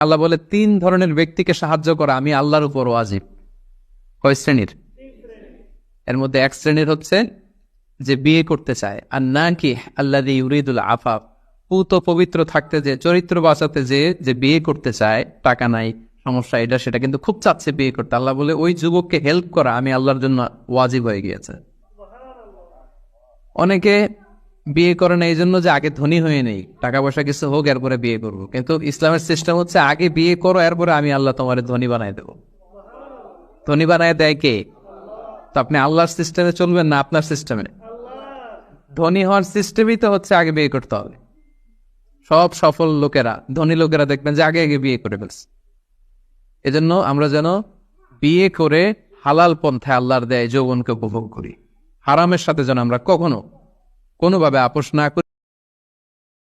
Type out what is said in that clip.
আল্লাহ বলে 3 ধরনের ব্যক্তিকে সাহায্য করা আমি আল্লাহর উপর ওয়াজিব। কয় শ্রেণীর? এর মধ্যে এক শ্রেণীর হচ্ছে যে বিয়ে করতে চায়, আর নাকি আল্লাযী ইউরিদুল আফাফ, পুত পবিত্র থাকতে, যে চরিত্র বাঁচাতে, যে বিয়ে করতে চায়, টাকা নাই, সমস্যা এটা সেটা, কিন্তু খুব চাচ্ছে বিয়ে করতে। আল্লাহ বলে ওই যুবককে হেল্প করা আমি আল্লাহর জন্য ওয়াজিব হয়ে গিয়েছে। অনেকে বিয়ে করে না এই জন্য যে আগে ধনী হয়ে নেই, টাকা পয়সা কিছু হোক এরপরে বিয়ে করবো, কিন্তু ইসলামের সিস্টেম হচ্ছে আগে বিয়ে করো, এরপরে আমি আল্লাহ তোমার ধনী বানাই দেবো। ধনী বানায় দেয় কে? তো আপনি আল্লাহর সিস্টেমে চলবেন না আপনার সিস্টেমে? ধনী হওয়ার সিস্টেমই তো হচ্ছে আগে বিয়ে করতে হবে। সব সফল লোকেরা, ধনী লোকেরা দেখবেন যে আগে আগে বিয়ে করে ফেলছে। এজন্য আমরা যেন বিয়ে করে হালাল পন্থায় আল্লাহর দেয় যৌবনকে উপভোগ করি। হারামের সাথে যেন আমরা কখনো কোনোভাবে আপোষ না করি।